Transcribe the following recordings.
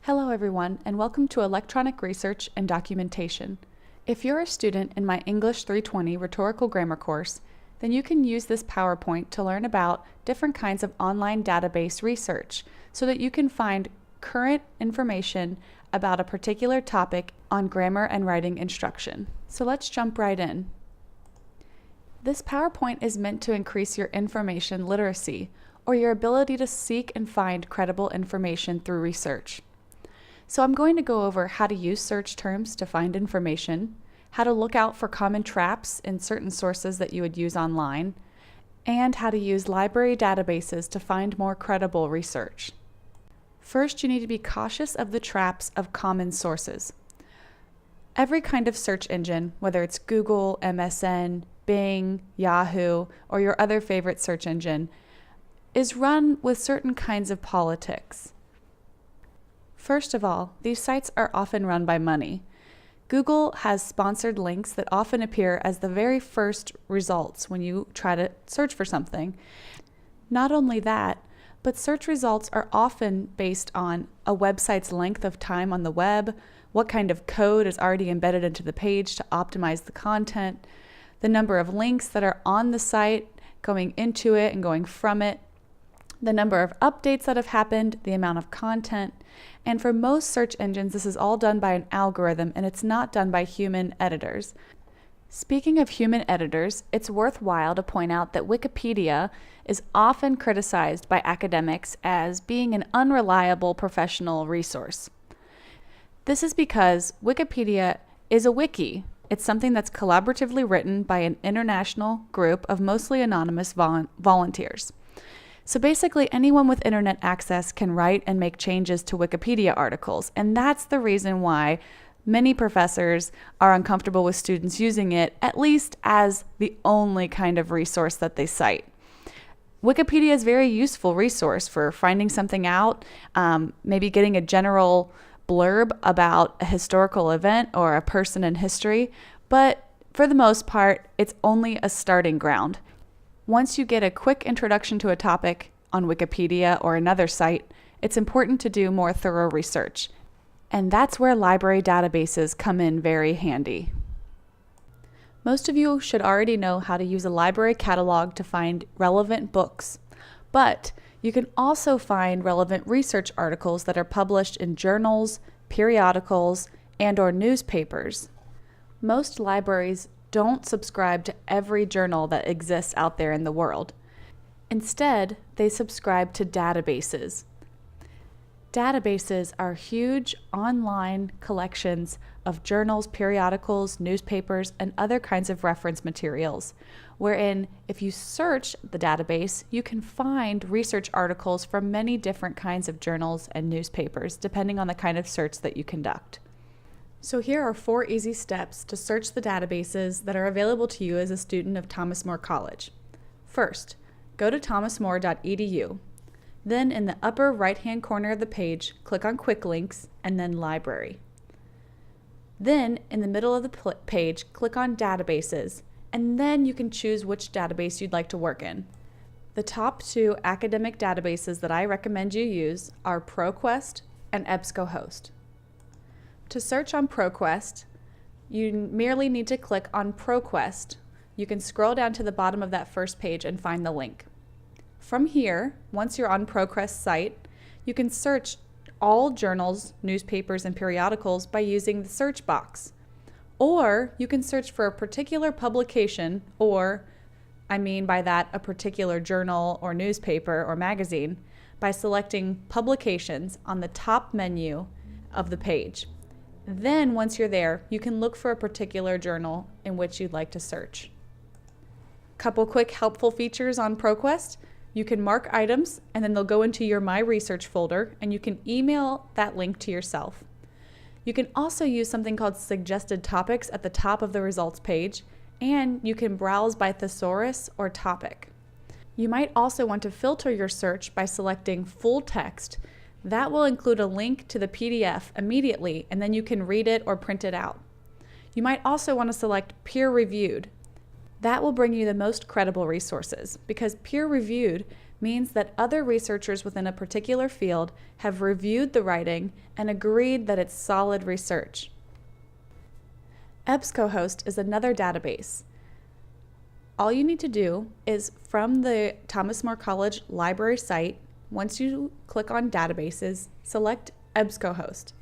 Hello everyone, and welcome to Electronic Research and Documentation. If you're a student in my English 320 Rhetorical Grammar course, then you can use this PowerPoint to learn about different kinds of online database research so that you can find current information about a particular topic on grammar and writing instruction. So let's jump right in. This PowerPoint is meant to increase your information literacy, or your ability to seek and find credible information through research. So I'm going to go over how to use search terms to find information, how to look out for common traps in certain sources that you would use online, and how to use library databases to find more credible research. First, you need to be cautious of the traps of common sources. Every kind of search engine, whether it's Google, MSN, Bing, Yahoo, or your other favorite search engine, is run with certain kinds of politics. First of all, these sites are often run by money. Google has sponsored links that often appear as the very first results when you try to search for something. Not only that, but search results are often based on a website's length of time on the web, what kind of code is already embedded into the page to optimize the content, the number of links that are on the site, going into it and going from it, the number of updates that have happened, the amount of content. And for most search engines, this is all done by an algorithm and it's not done by human editors. Speaking of human editors, it's worthwhile to point out that Wikipedia is often criticized by academics as being an unreliable professional resource. This is because Wikipedia is a wiki. It's something that's collaboratively written by an international group of mostly anonymous volunteers. So basically, anyone with internet access can write and make changes to Wikipedia articles, and that's the reason why many professors are uncomfortable with students using it, at least as the only kind of resource that they cite. Wikipedia is a very useful resource for finding something out, maybe getting a general blurb about a historical event or a person in history, but for the most part, it's only a starting ground. Once you get a quick introduction to a topic on Wikipedia or another site, it's important to do more thorough research. And that's where library databases come in very handy. Most of you should already know how to use a library catalog to find relevant books, but you can also find relevant research articles that are published in journals, periodicals, and/or newspapers. Most libraries don't subscribe to every journal that exists out there in the world. Instead, they subscribe to databases. Databases are huge online collections of journals, periodicals, newspapers, and other kinds of reference materials, wherein if you search the database, you can find research articles from many different kinds of journals and newspapers, depending on the kind of search that you conduct. So here are 4 easy steps to search the databases that are available to you as a student of Thomas More College. First, go to thomasmore.edu. Then in the upper right-hand corner of the page, click on Quick Links and then Library. Then in the middle of the page, click on Databases, and then you can choose which database you'd like to work in. The top 2 academic databases that I recommend you use are ProQuest and EBSCOhost. To search on ProQuest, you merely need to click on ProQuest. You can scroll down to the bottom of that first page and find the link. From here, once you're on ProQuest's site, you can search all journals, newspapers, and periodicals by using the search box. Or you can search for a particular publication, or I mean by that a particular journal or newspaper or magazine, by selecting Publications on the top menu of the page. Then once you're there, you can look for a particular journal in which you'd like to search. Couple quick helpful features on ProQuest. You can mark items and then they'll go into your My Research folder and you can email that link to yourself. You can also use something called Suggested Topics at the top of the results page, and you can browse by thesaurus or topic. You might also want to filter your search by selecting Full Text. That will include a link to the PDF immediately, and then you can read it or print it out. You might also want to select Peer Reviewed. That will bring you the most credible resources, because peer reviewed means that other researchers within a particular field have reviewed the writing and agreed that it's solid research. EBSCOhost is another database. All you need to do is, from the Thomas More College library site, once you click on Databases, select EBSCOhost.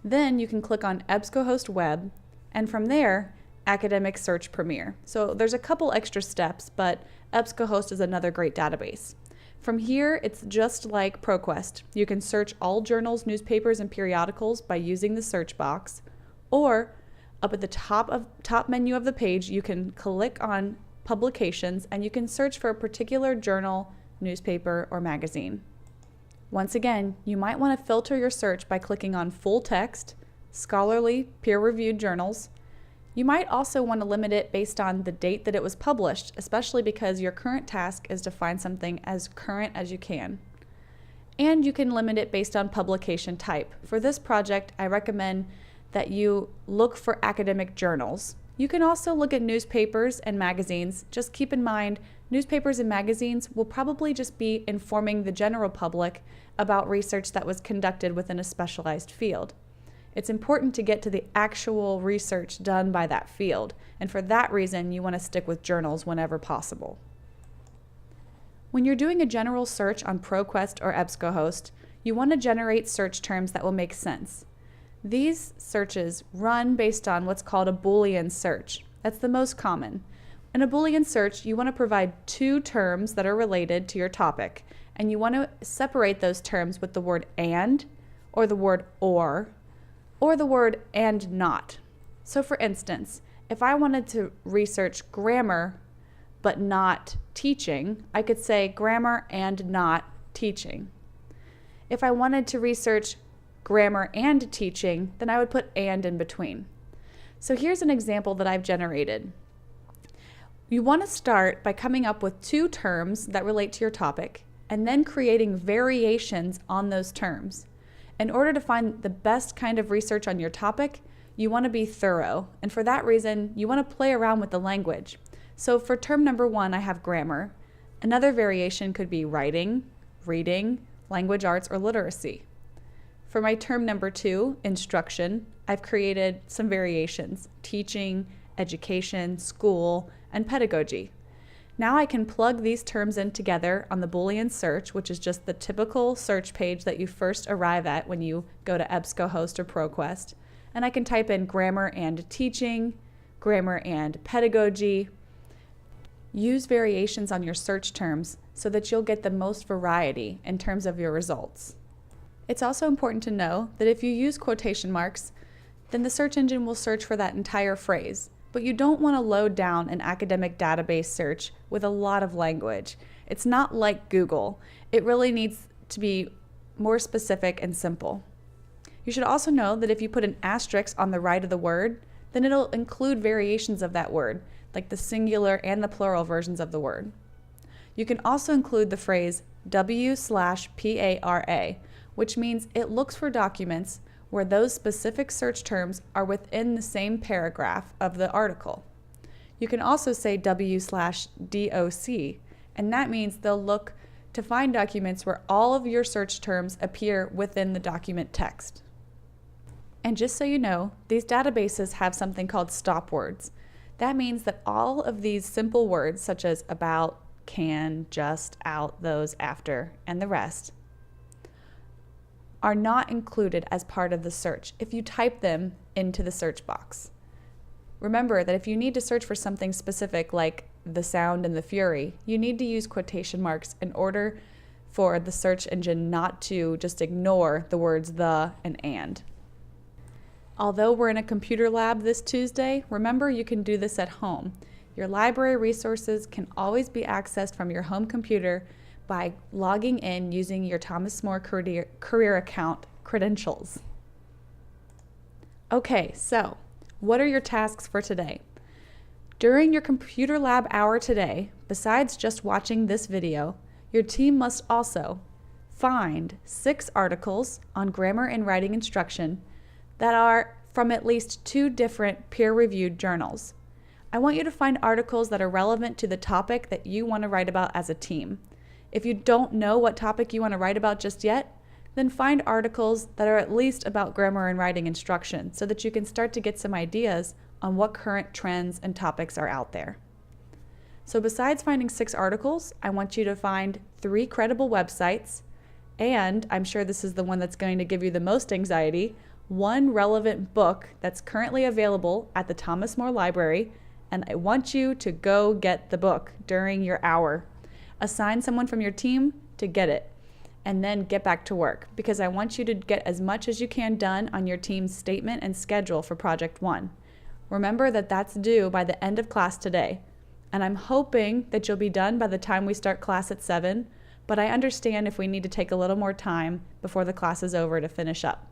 Then you can click on EBSCOhost Web, and from there, Academic Search Premier. So there's a couple extra steps, but EBSCOhost is another great database. From here, it's just like ProQuest. You can search all journals, newspapers, and periodicals by using the search box, or up at the top menu of the page, you can click on Publications, and you can search for a particular journal, newspaper, or magazine. Once again, you might want to filter your search by clicking on Full Text, Scholarly, Peer-Reviewed Journals. You might also want to limit it based on the date that it was published, especially because your current task is to find something as current as you can. And you can limit it based on publication type. For this project, I recommend that you look for academic journals. You can also look at newspapers and magazines. Just keep in mind, newspapers and magazines will probably just be informing the general public about research that was conducted within a specialized field. It's important to get to the actual research done by that field, and for that reason, you want to stick with journals whenever possible. When you're doing a general search on ProQuest or EBSCOhost, you want to generate search terms that will make sense. These searches run based on what's called a Boolean search. That's the most common. In a Boolean search, you want to provide two terms that are related to your topic, and you want to separate those terms with the word and, or the word or the word and not. So for instance, if I wanted to research grammar but not teaching, I could say grammar and not teaching. If I wanted to research grammar and teaching, then I would put and in between. So here's an example that I've generated. You want to start by coming up with two terms that relate to your topic and then creating variations on those terms. In order to find the best kind of research on your topic, you want to be thorough, and for that reason, you want to play around with the language. So for term number 1, I have grammar. Another variation could be writing, reading, language arts, or literacy. For my term number 2, instruction, I've created some variations: teaching, education, school, and pedagogy. Now I can plug these terms in together on the Boolean search, which is just the typical search page that you first arrive at when you go to EBSCOhost or ProQuest. And I can type in grammar and teaching, grammar and pedagogy. Use variations on your search terms so that you'll get the most variety in terms of your results. It's also important to know that if you use quotation marks, then the search engine will search for that entire phrase. But you don't want to load down an academic database search with a lot of language. It's not like Google. It really needs to be more specific and simple. You should also know that if you put an asterisk on the right of the word, then it'll include variations of that word, like the singular and the plural versions of the word. You can also include the phrase W/PARA, which means it looks for documents where those specific search terms are within the same paragraph of the article. You can also say W/DOC, and that means they'll look to find documents where all of your search terms appear within the document text. And just so you know, these databases have something called stop words. That means that all of these simple words, such as about, can, just, out, those, after, and the rest, are not included as part of the search if you type them into the search box. Remember that if you need to search for something specific like the sound and the fury, you need to use quotation marks in order for the search engine not to just ignore the words the and. Although we're in a computer lab this Tuesday, remember you can do this at home. Your library resources can always be accessed from your home computer by logging in using your Thomas More career account credentials. Okay, so what are your tasks for today? During your computer lab hour today, besides just watching this video, your team must also find 6 articles on grammar and writing instruction that are from at least 2 different peer-reviewed journals. I want you to find articles that are relevant to the topic that you want to write about as a team. If you don't know what topic you want to write about just yet, then find articles that are at least about grammar and writing instruction so that you can start to get some ideas on what current trends and topics are out there. So besides finding 6 articles, I want you to find 3 credible websites, and I'm sure this is the one that's going to give you the most anxiety, 1 relevant book that's currently available at the Thomas More Library, and I want you to go get the book during your hour. Assign someone from your team to get it, and then get back to work, because I want you to get as much as you can done on your team's statement and schedule for Project 1. Remember that that's due by the end of class today, and I'm hoping that you'll be done by the time we start class at 7, but I understand if we need to take a little more time before the class is over to finish up.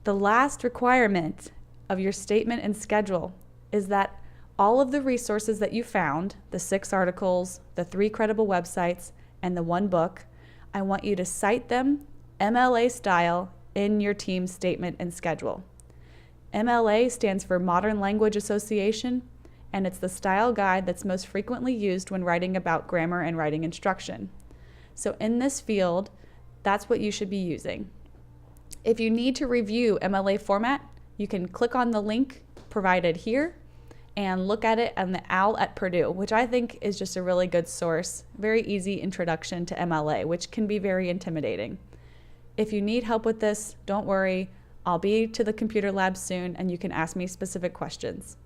The last requirement of your statement and schedule is that all of the resources that you found, the 6 articles, the 3 credible websites, and the 1 book, I want you to cite them MLA style in your team's statement and schedule. MLA stands for Modern Language Association, and it's the style guide that's most frequently used when writing about grammar and writing instruction. So in this field, that's what you should be using. If you need to review MLA format, you can click on the link provided here and look at it on the OWL at Purdue, which I think is just a really good source, very easy introduction to MLA, which can be very intimidating. If you need help with this, don't worry, I'll be to the computer lab soon and you can ask me specific questions.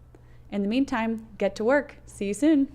In the meantime, get to work. See you soon.